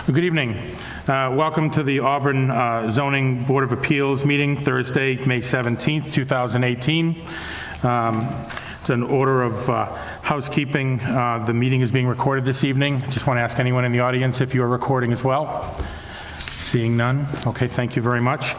Good evening. Welcome to the Auburn Zoning Board of Appeals meeting, Thursday, May 17th, 2018. It's an order of housekeeping. The meeting is being recorded this evening. Just want to ask anyone in the audience if you are recording as well. Seeing none. Okay, thank you very much.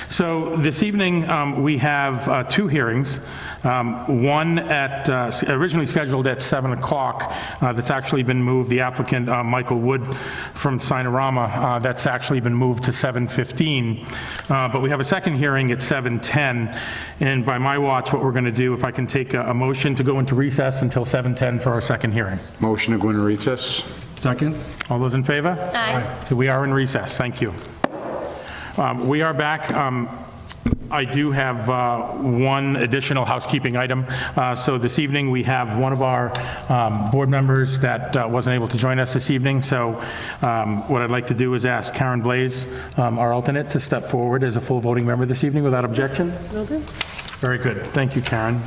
So this evening we have two hearings. One at originally scheduled at 7 o'clock. That's actually been moved. The applicant Michael Wood from Sinorama. That's actually been moved to 7:15. But we have a second hearing at 7:10. And by my watch, what we're going to do, if I can take a motion to go into recess until 7:10 for our second hearing. Motion to go into recess. Second. All those in favor? Aye. Okay, we are in recess. Thank you. We are back. I do have one additional housekeeping item. So this evening, we have one of our board members that wasn't able to join us this evening. So what I'd like to do is ask Karen Blaze, our alternate, to step forward as a full voting member this evening without objection. Okay. Very good. Thank you, Karen.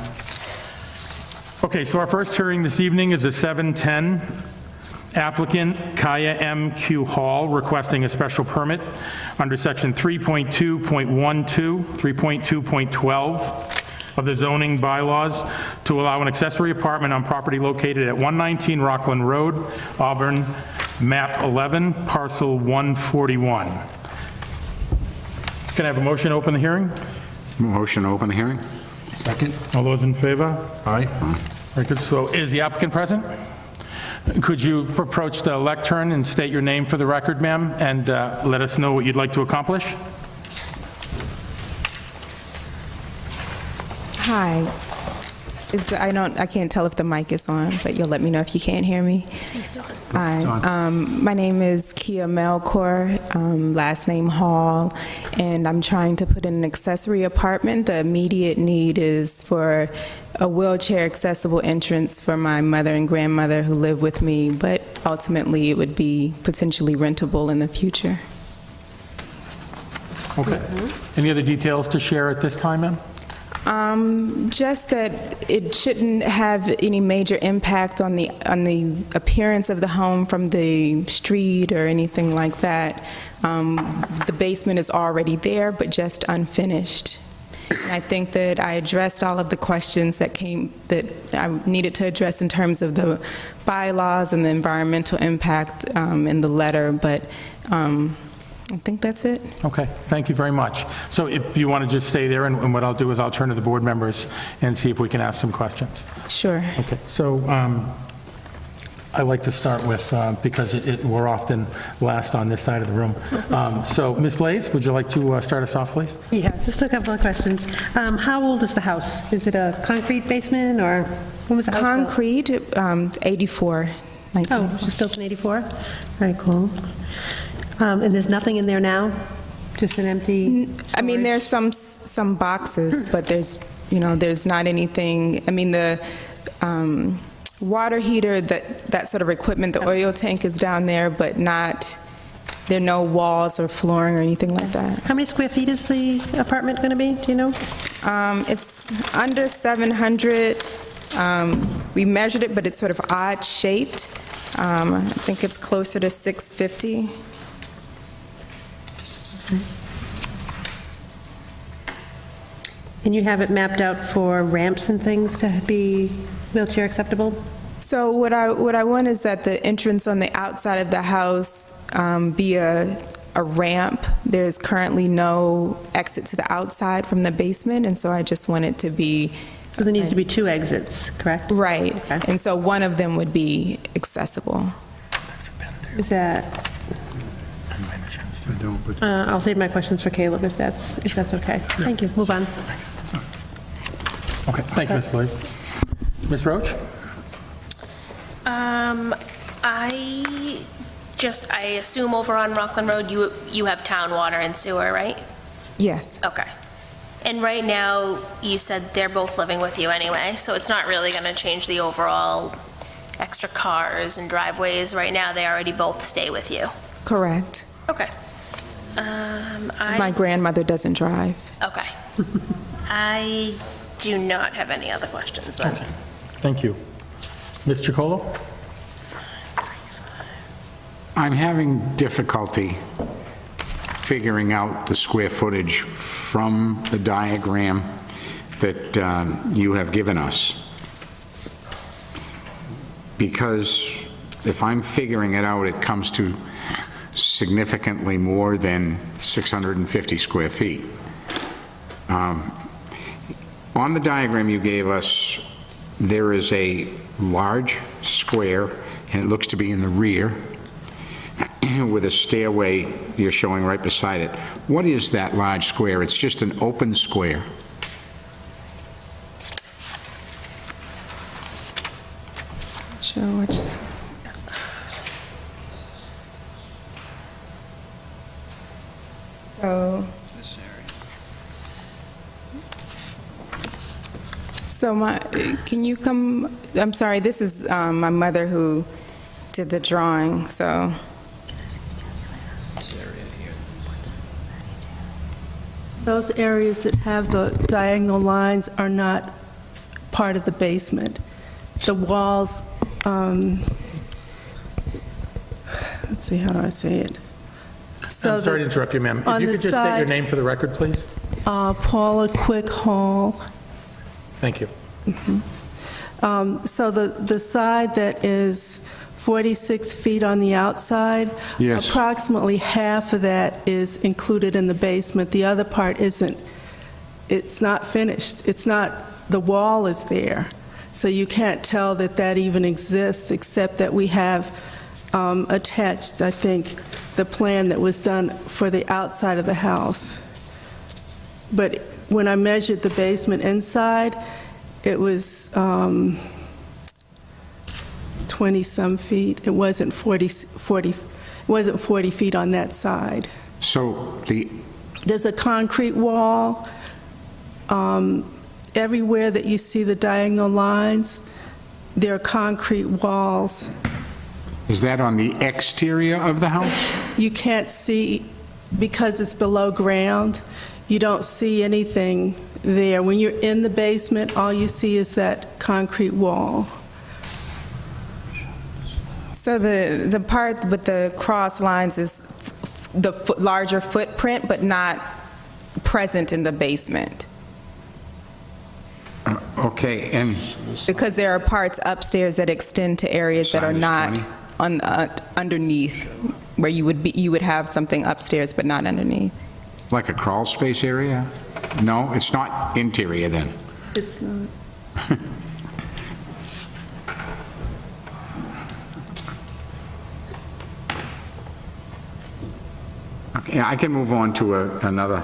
Okay, so our first hearing this evening is a 7:10. Applicant Kaya M.Q. Hall requesting a special permit under section 3.2.12, 3.2.12 of the zoning bylaws to allow an accessory apartment on property located at 119 Rockland Road, Auburn, map 11, parcel 141. Can I have a motion to open the hearing? Motion to open the hearing. Second. All those in favor? Aye. Very good. So is the applicant present? Could you approach the lectern and state your name for the record, ma'am, and let us know what you'd like to accomplish? Hi. I can't tell if the mic is on, but you'll let me know if you can't hear me. Hi. My name is Kia Melkor, last name Hall, and I'm trying to put in an accessory apartment. The immediate need is for a wheelchair accessible entrance for my mother and grandmother who live with me, but ultimately it would be potentially rentable in the future. Okay. Any other details to share at this time, ma'am? Just that it shouldn't have any major impact on the appearance of the home from the street or anything like that. The basement is already there, but just unfinished. And I think that I addressed all of the questions that I needed to address in terms of the bylaws and the environmental impact in the letter, but I think that's it. Okay, thank you very much. So if you want to just stay there, and what I'll do is I'll turn to the board members and see if we can ask some questions. Sure. Okay, so I like to start with, because we're often last on this side of the room. So Ms. Blaze, would you like to start us off, please? Yeah, just a couple of questions. How old is the house? Is it a concrete basement or when was the house built? Concrete, 84, 19. Oh, it was just built in 84? Very cool. And there's nothing in there now? Just an empty I mean, storage? there's some boxes, but there's not anything. I mean, the water heater, that sort of equipment, the oil tank is down there, but there are no walls or flooring or anything like that. How many square feet is the apartment going to be? Do you know? It's under 700. We measured it, but it's sort of odd shaped. I think it's closer to 650. And you have it mapped out for ramps and things to be wheelchair acceptable? So what I want is that the entrance on the outside of the house be a ramp. There's currently no exit to the outside from the basement, and so I just want it to be... So there needs to be two exits, correct? Right. Okay. And so one of them would be accessible. Is that... I'll save my questions for Caleb if that's okay. Thank you. Move on. Okay, thank you, Ms. Blaze. Ms. Roach? I assume over on Rockland Road, you have town water and sewer, right? Yes. Okay. And right now, you said they're both living with you anyway, so it's not really going to change the overall extra cars and driveways. Right now, they already both stay with you. Correct. Okay. My grandmother doesn't drive. Okay. I do not have any other questions then. Okay, thank you. Ms. Chicolo? I'm having difficulty figuring out the square footage from the diagram that you have given us. Because if I'm figuring it out, it comes to significantly more than 650 square feet. On the diagram you gave us, there is a large square, and it looks to be in the rear, with a stairway you're showing right beside it. What is that large square? It's just an open square. Sure, which is... So... can you come, I'm sorry, this is my mother who did the drawing, so... Those areas that have the diagonal lines are not part of the basement. The walls, let's see, how do I say it? I'm sorry to interrupt you, ma'am. If on you the could just state your side- name for the record, please? Paula Quick Hall. Thank you. So the side that is 46 feet on the outside, Yes. approximately half of that is included in the basement. The other part isn't. It's not finished. It's not, the wall is there. So you can't tell that that even exists, except that we have attached, I think, the plan that was done for the outside of the house. But when I measured the basement inside, it was 20-some feet. It wasn't 40 feet on that side. So There's a concrete wall. Everywhere that you see the diagonal lines, there are concrete walls. is that on the exterior of the house? You can't see, because it's below ground, you don't see anything there. When you're in the basement, all you see is that concrete wall. So the part with the cross lines is the larger footprint, but not present in the basement, Okay, and because there are parts upstairs that extend to areas that are Size not underneath, where you would have something upstairs but not underneath. like a crawl space area? No, it's not interior then? It's not. Okay, I can move on to another.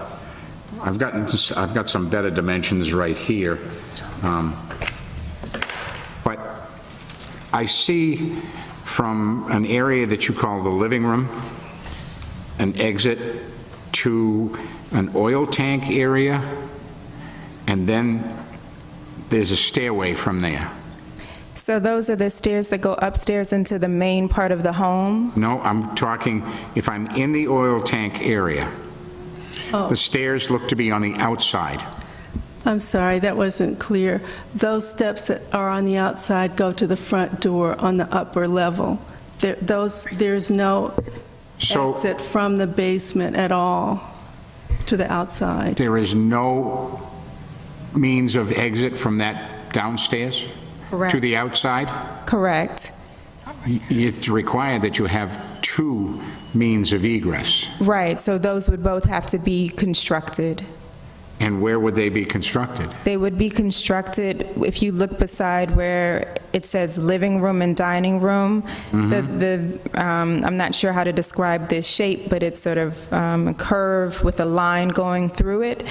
I've got some better dimensions right here. But I see from an area that you call the living room, an exit to an oil tank area, and then there's a stairway from there. So those are the stairs that go upstairs into the main part of the home? No, I'm talking, if I'm in the oil tank area, the stairs look to be on the outside. I'm sorry, that wasn't clear. Those steps that are on the outside go to the front door on the upper level. There's no So exit from the basement at all to the outside. there is no means of exit from that downstairs? Correct. To the outside? Correct. It's required that you have two means of egress. Right, so those would both have to be constructed. And where would they be constructed? They would be constructed, if you look beside where it says living room and dining room, I'm not sure how to describe this shape, but it's sort of a curve with a line going through it.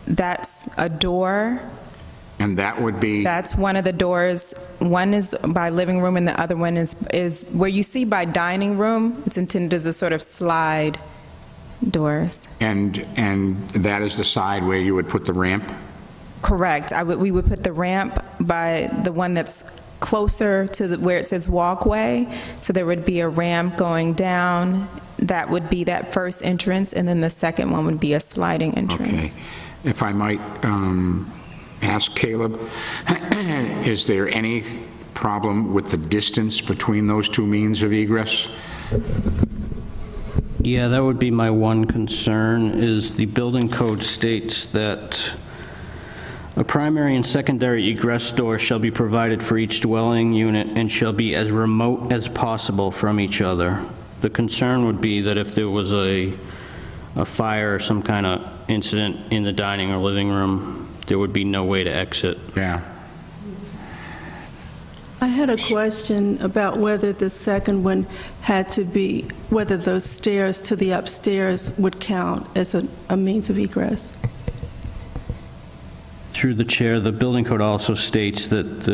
That's a door. And that would be, That's one of the doors. One is by living room and the other one is where you see by dining room. It's intended as a sort of slide doors. and that is the side where you would put the ramp? Correct. We would put the ramp by the one that's closer to where it says walkway. So there would be a ramp going down. That would be that first entrance, and then the second one would be a sliding entrance. Okay. If I might ask Caleb, is there any problem with the distance between those two means of egress? Yeah, that would be my one concern, is the building code states that a primary and secondary egress door shall be provided for each dwelling unit and shall be as remote as possible from each other. The concern would be that if there was a fire or some kind of incident in the dining or living room, there would be no way to exit. Yeah. I had a question about whether the second one had to be, whether those stairs to the upstairs would count as a means of egress. Through the chair, the building code also states that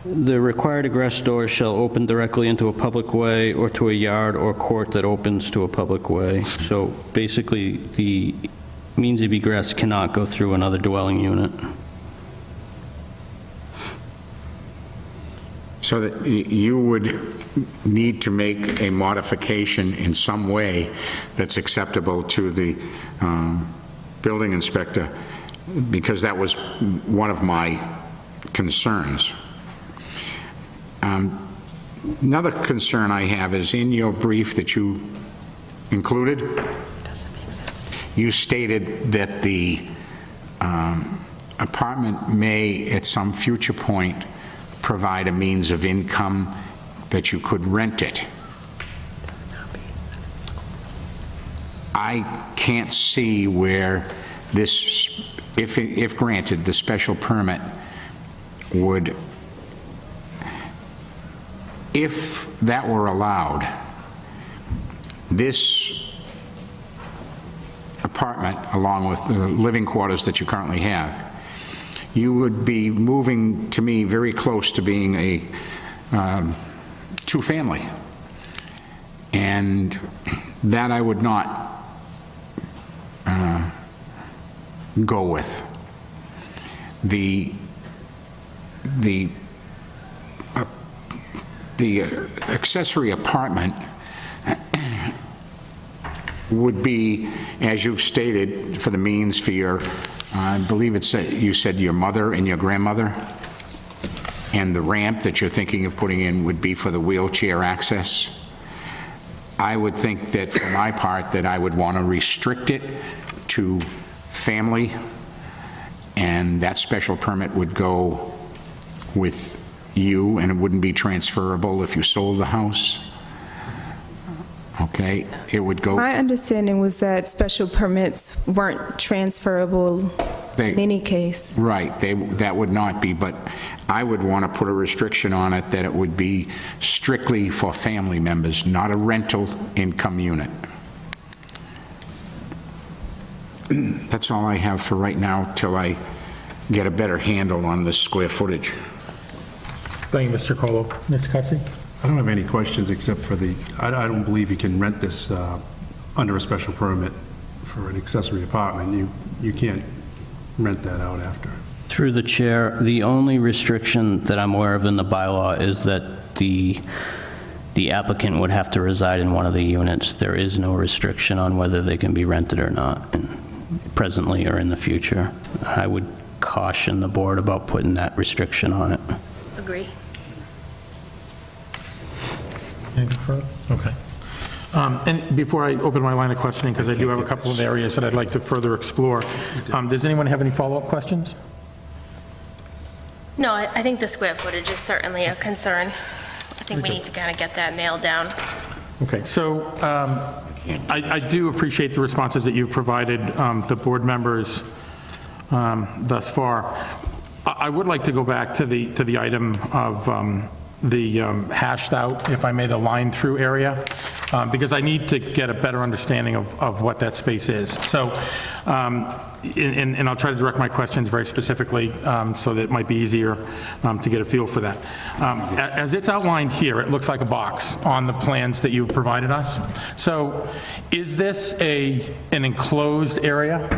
the required egress doors shall open directly into a public way or to a yard or court that opens to a public way. So basically, the means of egress cannot go through another dwelling unit. So that you would need to make a modification in some way that's acceptable to the building inspector, because that was one of my concerns. Another concern I have is in your brief that you included, you stated that the apartment may, at some future point, provide a means of income that you could rent it. I can't see where this, if granted, the special permit would, if that were allowed, this apartment, along with the living quarters that you currently have, you would be moving, to me, very close to being a two-family. And that I would not go with. The accessory apartment would be, as you've stated, for the means for your, I believe it's, you said your mother and your grandmother, and the ramp that you're thinking of putting in would be for the wheelchair access. I would think that, for my part, that I would want to restrict it to family, and that special permit would go with you, and it wouldn't be transferable if you sold the house. Okay, it would go. My understanding was that special permits weren't transferable in any case. Right, that would not be, but I would want to put a restriction on it that it would be strictly for family members, not a rental income unit. That's all I have for right now, till I get a better handle on the square footage. Thank you, Mr. Colo. Mr. Cussy? I don't have any questions except for I don't believe you can rent this under a special permit for an accessory apartment. You can't rent that out after. Through the chair, the only restriction that I'm aware of in the bylaw is that the applicant would have to reside in one of the units. There is no restriction on whether they can be rented or not, presently or in the future. I would caution the board about putting that restriction on it. Agree. Anything further? Okay. And before I open my line of questioning, because I do have a couple of areas that I'd like to further explore, does anyone have any follow-up questions? No, I think the square footage is certainly a concern. I think we need to kind of get that nailed down. Okay, so I do appreciate the responses that you've provided the board members thus far. I would like to go back to the item of the hashed out, if I may, the line through area, because I need to get a better understanding of what that space is. So, and I'll try to direct my questions very specifically so that it might be easier to get a feel for that. As it's outlined here, it looks like a box on the plans that you've provided us. So is this an enclosed area?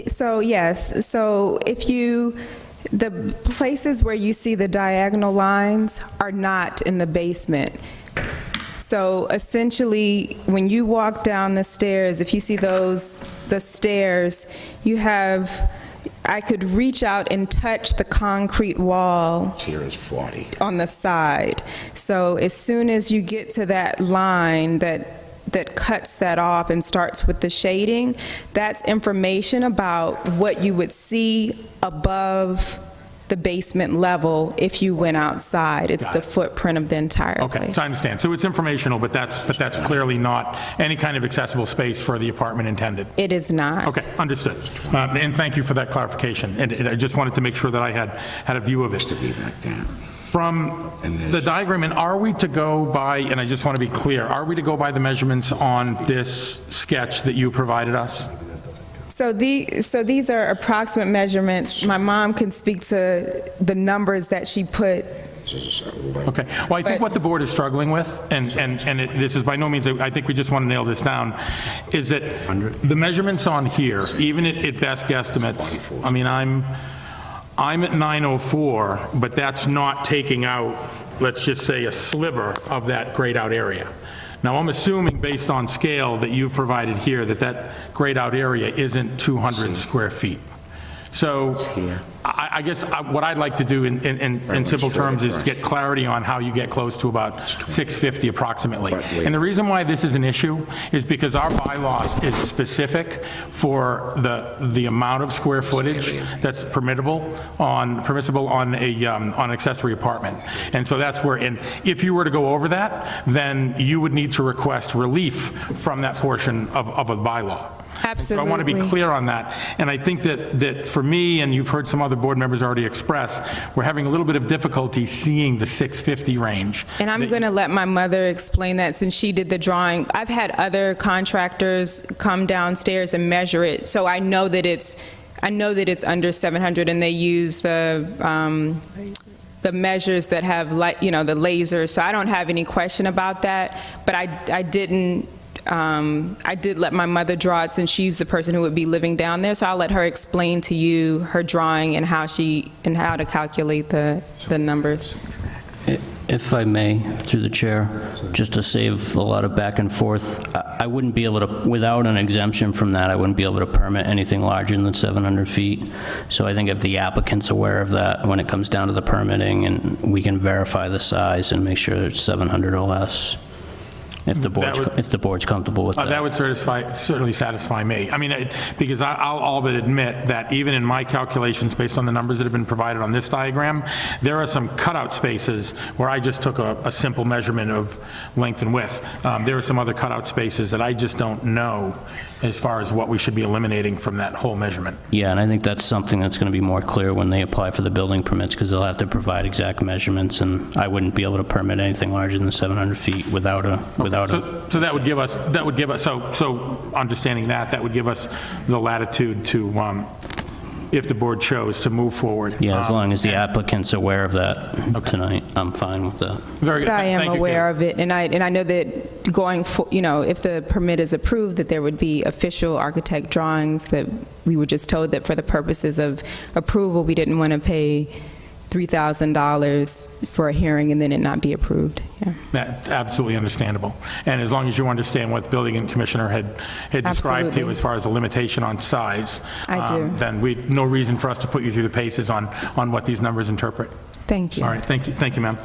So yes, so the places where you see the diagonal lines are not in the basement. So essentially, when you walk down the stairs, if you see those the stairs, I could reach out and touch the concrete wall Here is 40. on the side. So as soon as you get to that line that cuts that off and starts with the shading, that's information about what you would see above the basement level if you went outside. It's Got the it. footprint of the entire Okay, place. so I understand. So it's informational, but that's clearly not any kind of accessible space for the apartment intended. It is not. Okay, understood. And thank you for that clarification. And I just wanted to make sure that I had a view of it. To be like that. From the diagram, and are we to go by, and I just want to be clear, are we to go by the measurements on this sketch that you provided us? So these are approximate measurements. My mom can speak to the numbers that she put. Okay. Well, I think what the board is struggling with, and this is by no means, I think we just want to nail this down, is that the measurements on here, even at best guesstimates, I mean, I'm at 904, but that's not taking out, let's just say, a sliver of that grayed out area. Now, I'm assuming, based on scale that you've provided here, that grayed out area isn't 200 square feet. So I guess what I'd like to do in simple terms is get clarity on how you get close to about 650 approximately. And the reason why this is an issue is because our bylaws is specific for the amount of square footage that's permissible on an accessory apartment. And so that's where, and if you were to go over that, then you would need to request relief from that portion of a bylaw. Absolutely. So I want to be clear on that. And I think that for me, and you've heard some other board members already express, we're having a little bit of difficulty seeing the 650 range. And I'm going to let my mother explain that since she did the drawing. I've had other contractors come downstairs and measure it, so I know that it's under 700, and they use the measures that have, the laser. So I don't have any question about that. But I did let my mother draw it since she's the person who would be living down there, so I'll let her explain to you her drawing and how to calculate the numbers. If I may, through the chair, just to save a lot of back and forth, I wouldn't be able to, without an exemption from that, I wouldn't be able to permit anything larger than 700 feet. So I think if the applicant's aware of that when it comes down to the permitting, and we can verify the size and make sure it's 700 or less. If the board's comfortable with that. That would certainly satisfy me. I mean, because I'll all but admit that even in my calculations, based on the numbers that have been provided on this diagram, there are some cutout spaces where I just took a simple measurement of length and width. There are some other cutout spaces that I just don't know as far as what we should be eliminating from that whole measurement. Yeah, and I think that's something that's going to be more clear when they apply for the building permits, because they'll have to provide exact measurements, and I wouldn't be able to permit anything larger than 700 feet without a... So that would give us, so understanding that would give us the latitude to, if the board chose to move forward. Yeah, as long as the applicant's aware of that tonight, I'm fine with that. Very good. I am Thank you, aware Caleb. of it, and I know that going for, if the permit is approved, that there would be official architect drawings, that we were just told that for the purposes of approval, we didn't want to pay $3,000 for a hearing and then it not be approved. Yeah. That's absolutely understandable. And as long as you understand what the building commissioner had described to you Absolutely. as far as a limitation on size, I do. then no reason for us to put you through the paces on what these numbers interpret. Thank you. All right, thank you, ma'am.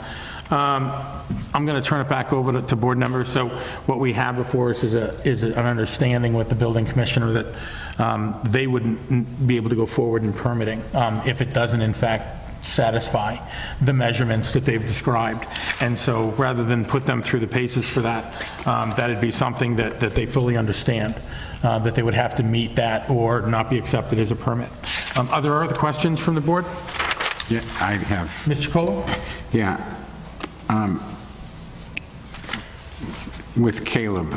I'm going to turn it back over to board members. So what we have before us is an understanding with the building commissioner that they wouldn't be able to go forward in permitting if it doesn't, in fact, satisfy the measurements that they've described. And so rather than put them through the paces for that, that'd be something that they fully understand, that they would have to meet that or not be accepted as a permit. Are there other questions from the board? Yeah, I have. Mr. Colo? Yeah. With Caleb,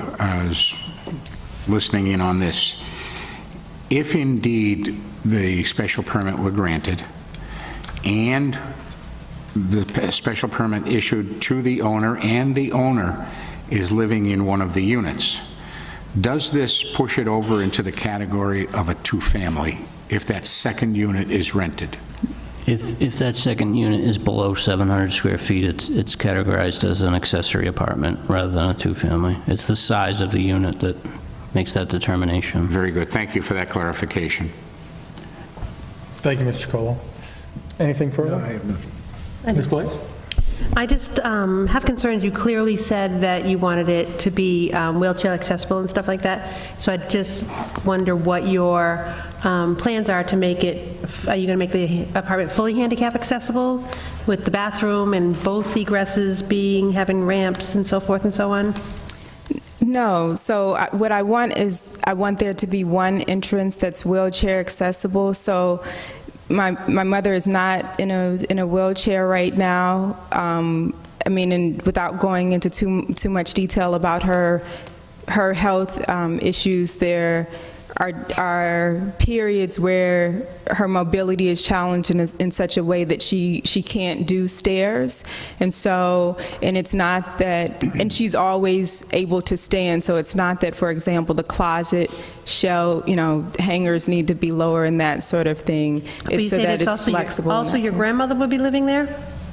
listening in on this, if indeed the special permit were granted and the special permit issued to the owner and the owner is living in one of the units, does this push it over into the category of a two-family if that second unit is rented? If that second unit is below 700 square feet, it's categorized as an accessory apartment rather than a two-family. It's the size of the unit that makes that determination. Very good. Thank you for that clarification. Thank you, Mr. Chacolo. Anything further? Ms. Blaze? I just have concerns. You clearly said that you wanted it to be wheelchair accessible and stuff like that. So I just wonder what your plans are to make it, are you going to make the apartment fully handicap accessible with the bathroom and both egresses having ramps and so forth and so on? No, so what I want is, I want there to be one entrance that's wheelchair accessible, so my mother is not in a wheelchair right now. I mean, and without going into too much detail about her health issues, there are periods where her mobility is challenged in such a way that she can't do stairs, and it's not that, and she's always able to stand, so it's not that, for example, the closet hangers need to be lower and that sort of thing. It's so that it's flexible. Also, your grandmother would be living there?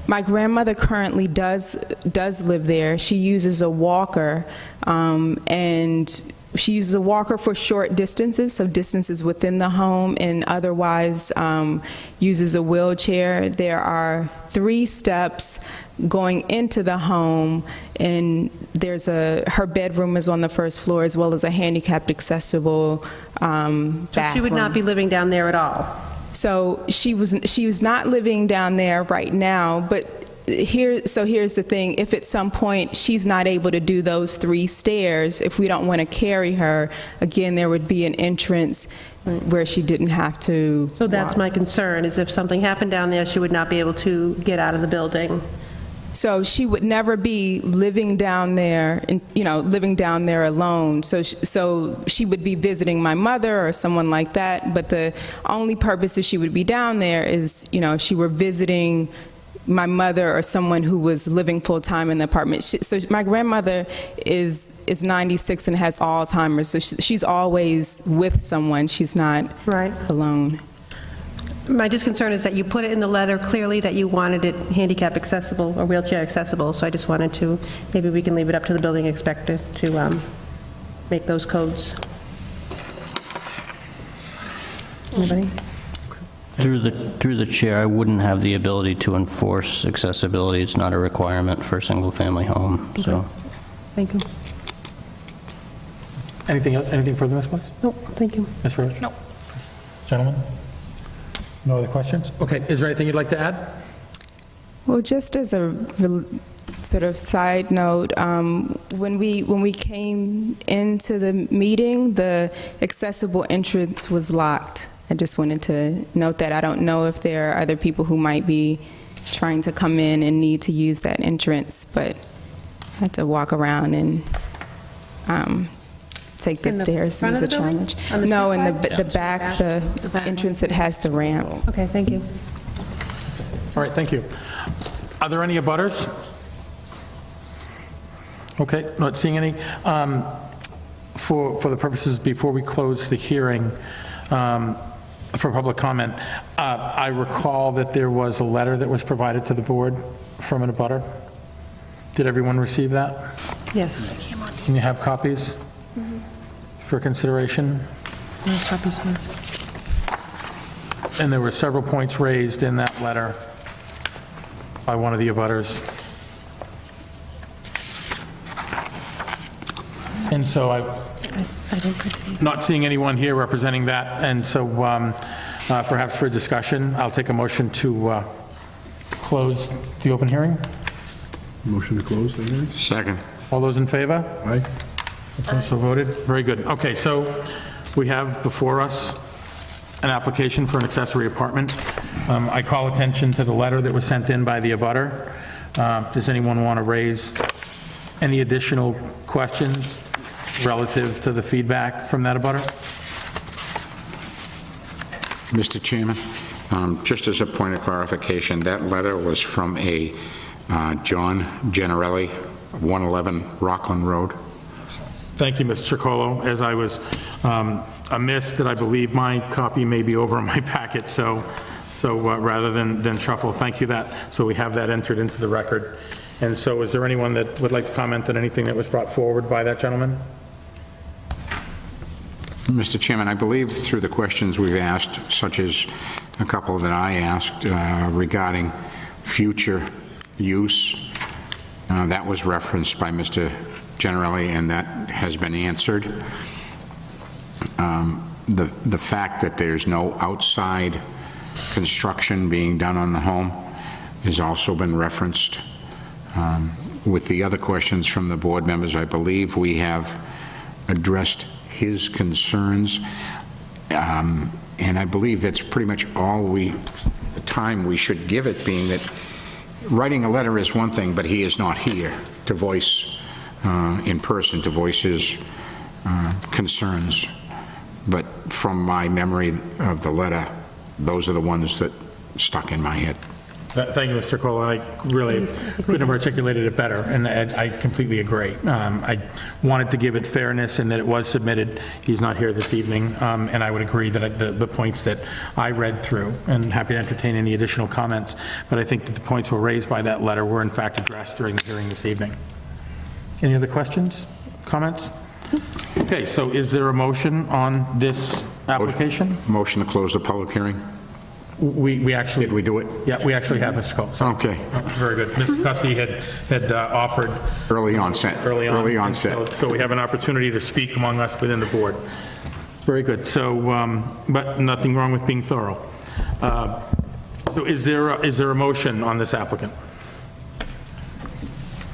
My grandmother currently does live there. She uses a walker, and she uses a walker for short distances, so distances within the home, and otherwise uses a wheelchair. There are 3 steps going into the home, and her bedroom is on the first floor, as well as a handicapped accessible bathroom. So she would not be living down there at all? So she was not living down there right now, but here's the thing. If at some point she's not able to do those 3 stairs, if we don't want to carry her, again, there would be an entrance where she didn't have to So that's my concern, is if something happened down there, she would not be able to get out of the building. So she would never be living down there, living down there alone. So she would be visiting my mother or someone like that, but the only purpose that she would be down there is, if she were visiting my mother or someone who was living full-time in the apartment. So my grandmother is 96 and has Alzheimer's, so she's always with someone. She's not alone. My just concern is that you put it in the letter clearly that you wanted it handicap accessible or wheelchair accessible, so I just wanted to, maybe we can leave it up to the building inspector to make those codes. Anybody? Through the chair, I wouldn't have the ability to enforce accessibility. It's not a requirement for a single-family home, so. Thank you. Anything else? Anything further, Ms. Blaze? No, thank you. Ms. Roach? No. Gentlemen? No other questions? Okay, is there anything you'd like to add? Well, just as a sort of side note, when we came into the meeting, the accessible entrance was locked. I just wanted to note that. I don't know if there are other people who might be trying to come in and need to use that entrance, but I had to walk around and take the stairs. It was a challenge. No, in the back, the entrance that has the ramp. Okay, thank you. All right, thank you. Are there any abutters? Okay, not seeing any. For the purposes, before we close the hearing, for public comment, I recall that there was a letter that was provided to the board from an abutter. Did everyone receive that? Yes. Can you have copies for consideration? I have copies here. And there were several points raised in that letter by one of the abutters. And so not seeing anyone here representing that, and so perhaps for discussion, I'll take a motion to close the open hearing. Motion to close the hearing? Second. All those in favor? Aye. Opposed, so voted. Very good. Okay, so we have before us an application for an accessory apartment. I call attention to the letter that was sent in by the abutter. Does anyone want to raise any additional questions relative to the feedback from that abutter? Mr. Chairman, just as a point of clarification, that letter was from a John Generelli, 111 Rockland Road. Thank you, Mr. Chacolo. As I was amiss, that I believe my copy may be over in my packet, so rather than shuffle, thank you that, so we have that entered into the record. And so is there anyone that would like to comment on anything that was brought forward by that gentleman? Mr. Chairman, I believe through the questions we've asked, such as a couple that I asked regarding future use, that was referenced by Mr. Generali, and that has been answered. The fact that there's no outside construction being done on the home has also been referenced. With the other questions from the board members, I believe we have addressed his concerns, and I believe that's pretty much all the time we should give it, being that writing a letter is one thing, but he is not here to voice in person, to voice his concerns. But from my memory of the letter, those are the ones that stuck in my head. Thank you, Mr. Cole, and I really couldn't have articulated it better, and I completely agree. I wanted to give it fairness and that it was submitted. He's not here this evening, and I would agree that the points that I read through, and happy to entertain any additional comments, but I think that the points were raised by that letter were in fact addressed during the hearing this evening. Any other questions, comments? Okay, so is there a motion on this application? Motion to close the public hearing? We actually... Did we do it? Yeah, we actually have, Mr. Cole. So, Okay. very good. Mr. Cussy had offered Early onset. early on. Early and onset. So we have an opportunity to speak among us within the board. Very good. So, but nothing wrong with being thorough. So is there a motion on this applicant?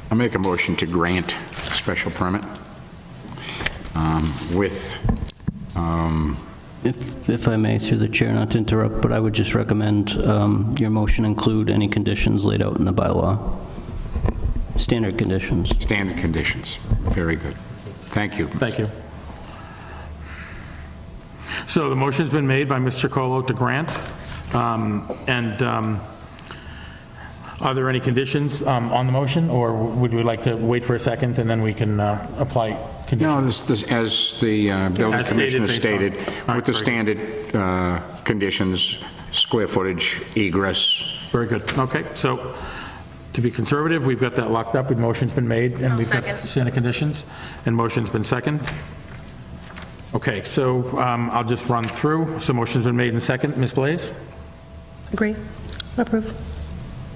I make a motion to grant a special permit with, If I may, through the chair, not to interrupt, but I would just recommend your motion include any conditions laid out in the bylaw. Standard conditions. standard conditions. Very good. Thank you. Thank you. So the motion's been made by Mr. Colo to grant, and are there any conditions on the motion, or would we like to wait for a second and then we can apply conditions? No, this, as the building As stated, commissioner based on- stated, All right, with the very standard conditions, square footage, egress. Very good. Okay, so to be conservative, we've got that locked up. The motion's been made, and we've got second. standard conditions, and motion's been second. Okay, so I'll just run through. So motion's been made and second. Ms. Blaze? Agree. Approve.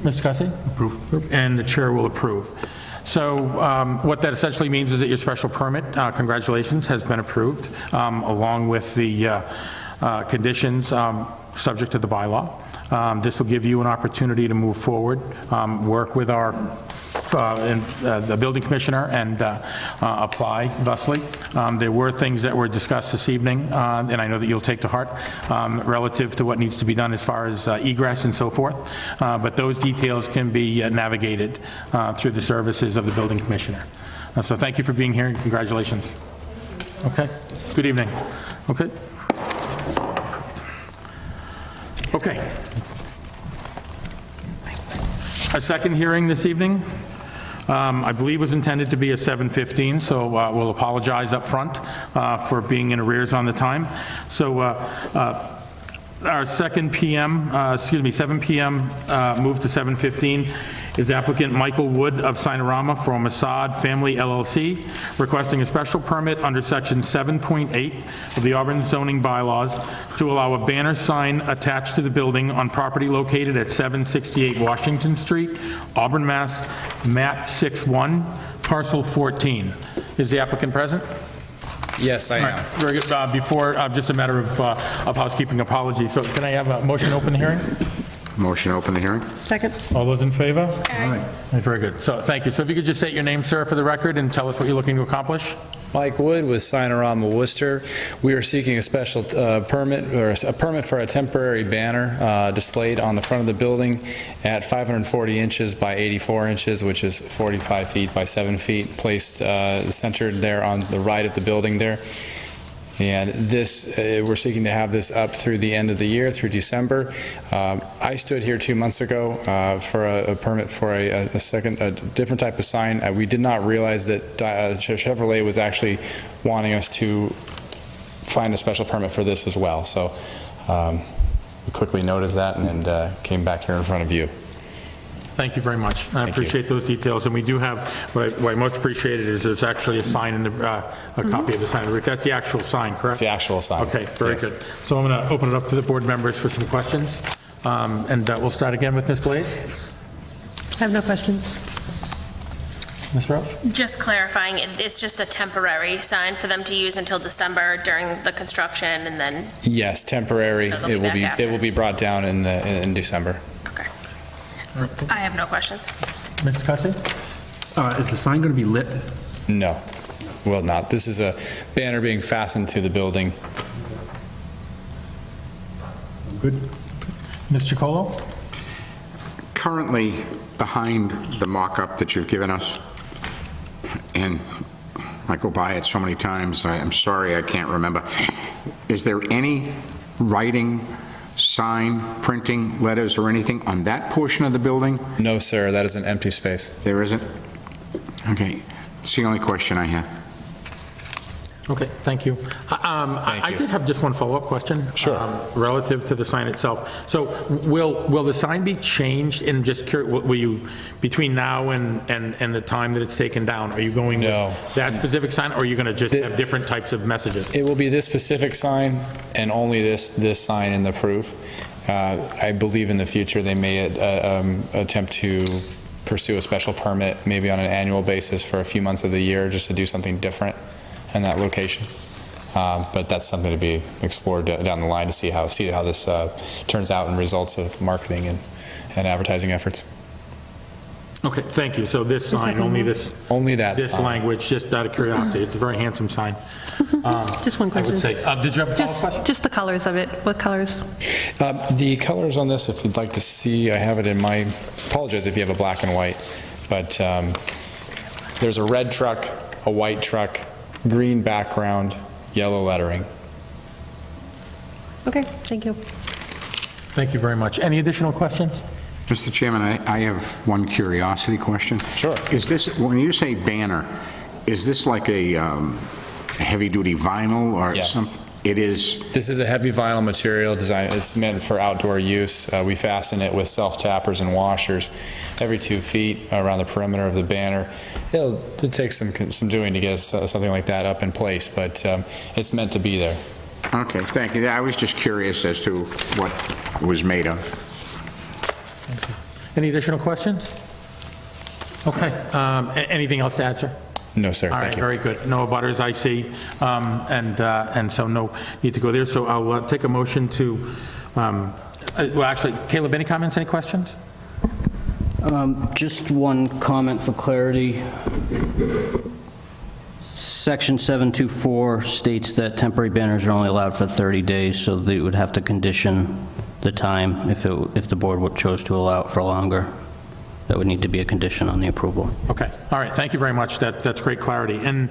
Mr. Cussy? Approve. And the chair will approve. So what that essentially means is that your special permit, congratulations, has been approved, along with the conditions subject to the bylaw. This will give you an opportunity to move forward, work with the building commissioner, and apply thusly. There were things that were discussed this evening, and I know that you'll take to heart, relative to what needs to be done as far as egress and so forth, but those details can be navigated through the services of the building commissioner. So thank you for being here, and congratulations. Okay, good evening. Okay. Okay. Our second hearing this evening, I believe was intended to be a 7:15, so we'll apologize up front for being in arrears on the time. So our 7 p.m. Move to 7:15 is applicant Michael Wood of Sinorama for Masad Family LLC, requesting a special permit under section 7.8 of the Auburn zoning bylaws to allow a banner sign attached to the building on property located at 768 Washington Street, Auburn, Mass., map 61, parcel 14. Is the applicant present? Yes, I All right, am. very good. Before, just a matter of housekeeping apologies. So can I have a motion to open the hearing? Motion to open the hearing? Second. All those in favor? Aye. Very good. So thank you. So if you could just state your name, sir, for the record, and tell us what you're looking to accomplish? Mike Wood with Sinorama Worcester. We are seeking a special permit, or a permit for a temporary banner displayed on the front of the building at 540 inches by 84 inches, which is 45 feet by 7 feet, placed centered there on the right of the building there. And this, we're seeking to have this up through the end of the year, through December. I stood here 2 months ago for a permit for a different type of sign. We did not realize that Chevrolet was actually wanting us to find a special permit for this as well. So we quickly noticed that and came back here in front of you. Thank you very much. I you. appreciate those details, and we do have, what I most appreciated is there's actually a sign in the, a copy of the sign. That's the actual sign, correct? It's the actual sign. Okay, very Yes. good. So I'm going to open it up to the board members for some questions, and we'll start again with Ms. Blaze. I have no questions. Ms. Roach? Just clarifying, it's just a temporary sign for them to use until December during the construction, and then, Yes, temporary. So they'll be It will back be, after. it will be brought down in December. okay. I have no questions. Mr. Cussy? Is the sign going to be lit? No, will not. This is a banner being fastened to the building. Good. Ms. Chacolo? Currently, behind the mock-up that you've given us, and I go by it so many times, I'm sorry I can't remember, is there any writing, sign, printing, letters, or anything on that portion of the building? No, sir, that is an empty space. There isn't? Okay, it's the only question I have. Okay, thank you. I you. did have just one follow-up question. Sure. Relative to the sign itself. So will the sign be changed, and just curious, will you, between now and the time that it's taken down, are you going No. with that specific sign, or are you going to just have different types of messages? It will be this specific sign and only this sign in the proof. I believe in the future they may attempt to pursue a special permit, maybe on an annual basis for a few months of the year, just to do something different in that location. But that's something to be explored down the line to see how this turns out in results of marketing and advertising efforts. Okay, thank you. So this sign, only this This sign. language, just out of curiosity, it's a very handsome sign. Just one I would question. say, did you have a follow-up question? Just the colors of it. What colors? The colors on this, if you'd like to see, I have it in my, apologize if you have a black and white, but there's a red truck, a white truck, green background, yellow lettering. Okay, thank you. Thank you very much. Any additional questions? Mr. Chairman, I have one curiosity question. Sure. Is this, when you say banner, is this like a heavy-duty vinyl or Yes. something? It is, This is a heavy vinyl material design. It's meant for outdoor use. We fasten it with self-tappers and washers every 2 feet around the perimeter of the banner. It'll take some doing to get something like that up in place, but it's meant to be there. okay, thank you. I was just curious as to what it was made of. Any additional questions? Okay, anything else to add, sir? No, sir. All right, Thank you. very good. No abutters I see, and so no need to go there. So I'll take a motion to, well, actually, Caleb, any comments, any questions? Just one comment for clarity. Section 724 states that temporary banners are only allowed for 30 days, so they would have to condition the time if the board chose to allow it for longer. That would need to be a condition on the approval. Okay, all right, thank you very much. That's great clarity. And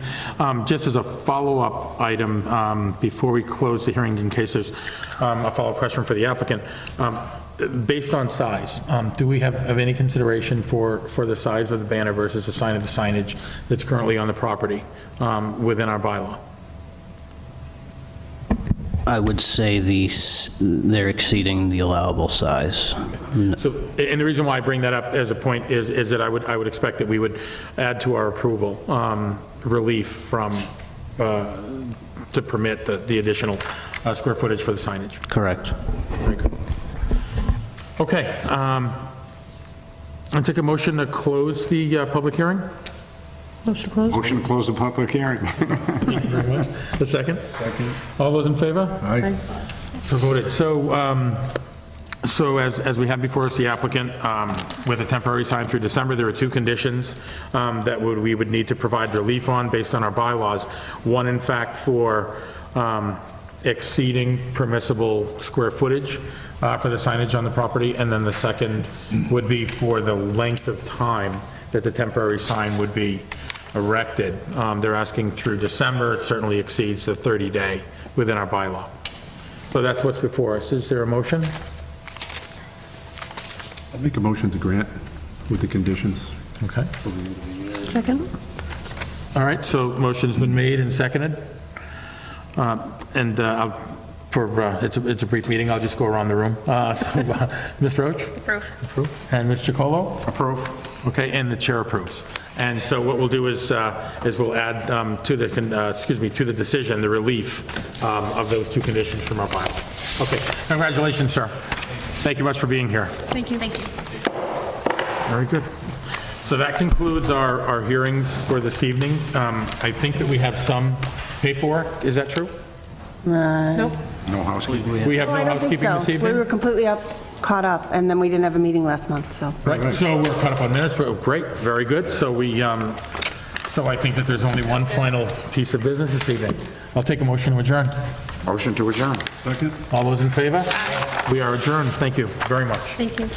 just as a follow-up item, before we close the hearing, in case there's a follow-up question for the applicant, based on size, do we have any consideration for the size of the banner versus the sign of the signage that's currently on the property within our bylaw? I would say they're exceeding the allowable size. So, and the reason why I bring that up as a point is that I would expect that we would add to our approval relief from, to permit the additional square footage for the signage. Correct. Very good. Okay, I'll take a motion to close the public hearing. Motion closed? Motion to close the public hearing. Thank you very much. A second? Second. All those in favor? Aye. So voted. So as we have before us, the applicant, with a temporary sign through December, there are 2 conditions that we would need to provide relief on based on our bylaws. One, in fact, for exceeding permissible square footage for the signage on the property, and then the second would be for the length of time that the temporary sign would be erected. They're asking through December. It certainly exceeds the 30-day within our bylaw. So that's what's before us. Is there a motion? I'll make a motion to grant with the conditions. Okay. Second? All right, so motion's been made and seconded. And I'll it's a brief meeting, I'll just go around the room. Ms. Roach? Approve. And Ms. Chacolo? Approve. Okay, and the chair approves. And so what we'll do is we'll add to the decision, the relief of those two conditions from our bylaw. Okay, congratulations, sir. Thank you much for being here. Thank you. Very good. So that concludes our hearings for this evening. I think that we have some paperwork, is that true? Nope. No housekeeping? We have Oh, no I don't think housekeeping so. this evening? We were completely caught up, and then we didn't have a meeting last month, so. Right, so we're caught up on minutes, but great, very good. So so I think that there's only one final piece of business this evening. I'll take a motion to adjourn. Motion to adjourn. Second? All those in favor? We are adjourned. Thank you very much. Thank you.